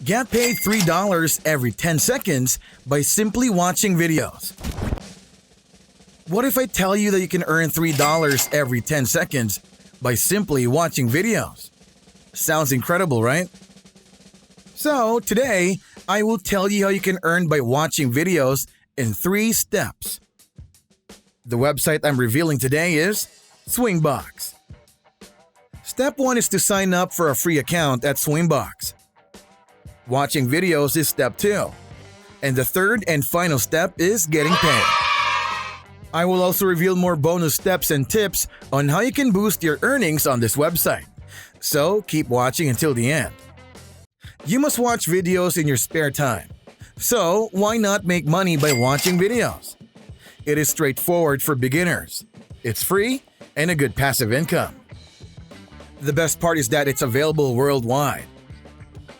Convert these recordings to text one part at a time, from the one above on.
Get paid $3 every 10 seconds by simply watching videos. What if I tell you that you can earn $3 every 10 seconds by simply watching videos? Sounds incredible, right? So today, I will tell you how you can earn by watching videos in 3 steps. The website I'm revealing today is Swingbox. Step 1 is to sign up for a free account at Swingbox. Watching videos is step 2. And the third and final step is getting paid. I will also reveal more bonus steps and tips on how you can boost your earnings on this website. So keep watching until the end. You must watch videos in your spare time. So why not make money by watching videos? It is straightforward for beginners. It's free and a good passive income. The best part is that it's available worldwide.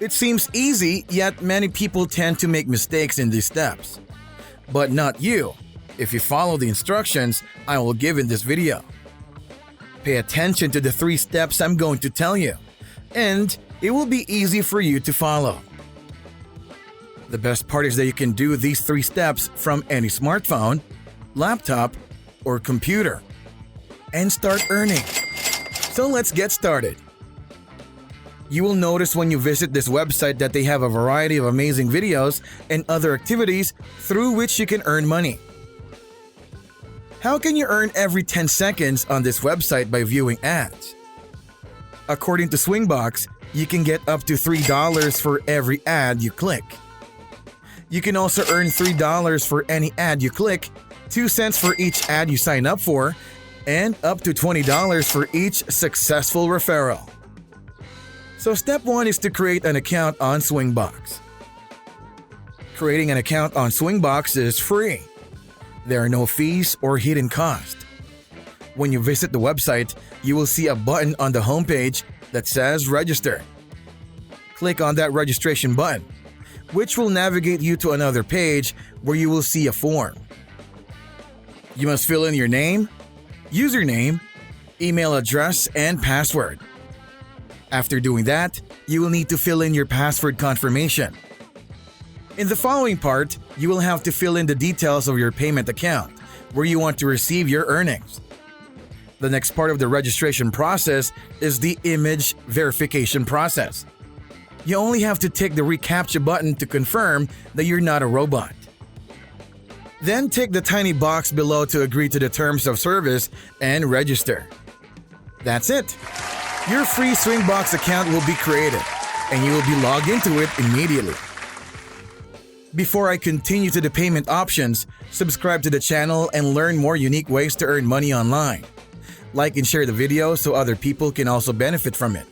It seems easy, yet many people tend to make mistakes in these steps. But not you, if you follow the instructions I will give in this video. Pay attention to the 3 steps I'm going to tell you, and it will be easy for you to follow. The best part is that you can do these 3 steps from any smartphone, laptop, or computer, and start earning. So let's get started. You will notice when you visit this website that they have a variety of amazing videos and other activities through which you can earn money. How can you earn every 10 seconds on this website by viewing ads? According to Swingbox, you can get up to $3 for every ad you click. You can also earn $3 for any ad you click, 2 cents for each ad you sign up for, and up to $20 for each successful referral. So step 1 is to create an account on Swingbox. Creating an account on Swingbox is free. There are no fees or hidden costs. When you visit the website, you will see a button on the homepage that says Register. Click on that registration button, which will navigate you to another page where you will see a form. You must fill in your name, username, email address, and password. After doing that, you will need to fill in your password confirmation. In the following part, you will have to fill in the details of your payment account, where you want to receive your earnings. The next part of the registration process is the image verification process. You only have to tick the reCAPTCHA button to confirm that you're not a robot. Then tick the tiny box below to agree to the terms of service and register. That's it. Your free Swingbox account will be created, and you will be logged into it immediately. Before I continue to the payment options, subscribe to the channel and learn more unique ways to earn money online. Like and share the video so other people can also benefit from it.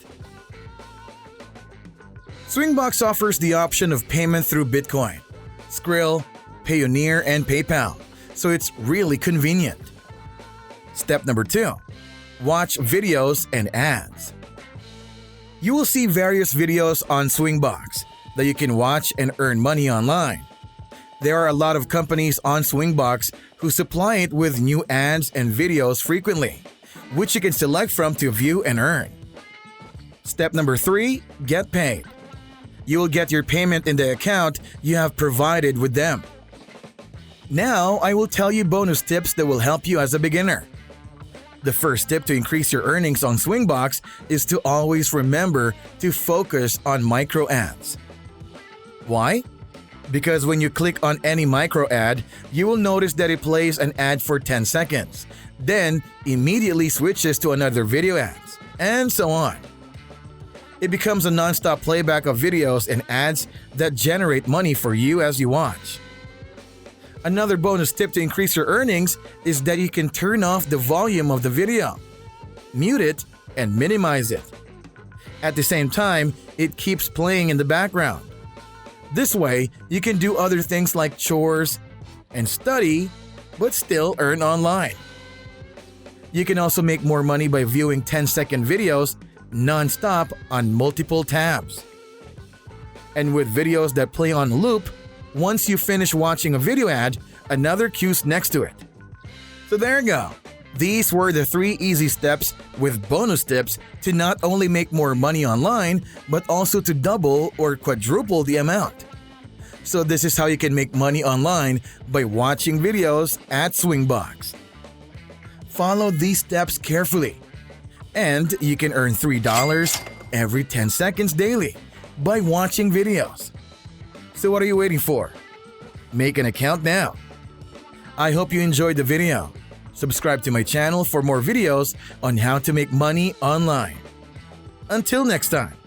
Swingbox offers the option of payment through Bitcoin, Skrill, Payoneer, and PayPal, so it's really convenient. Step number 2. Watch videos and ads. You will see various videos on Swingbox that you can watch and earn money online. There are a lot of companies on Swingbox who supply it with new ads and videos frequently, which you can select from to view and earn. Step number 3. Get paid. You will get your payment in the account you have provided with them. Now, I will tell you bonus tips that will help you as a beginner. The first tip to increase your earnings on Swingbox is to always remember to focus on micro ads. Why? Because when you click on any micro ad, you will notice that it plays an ad for 10 seconds, then immediately switches to another video ads, and so on. It becomes a non-stop playback of videos and ads that generate money for you as you watch. Another bonus tip to increase your earnings is that you can turn off the volume of the video, mute it, and minimize it. At the same time, it keeps playing in the background. This way, you can do other things like chores and study, but still earn online. You can also make more money by viewing 10-second videos non-stop on multiple tabs. And with videos that play on loop, once you finish watching a video ad, another cue's next to it. So there you go. These were the 3 easy steps with bonus tips to not only make more money online, but also to double or quadruple the amount. So this is how you can make money online by watching videos at Swingbox. Follow these steps carefully, and you can earn $3 every 10 seconds daily by watching videos. So what are you waiting for? Make an account now. I hope you enjoyed the video. Subscribe to my channel for more videos on how to make money online. Until next time.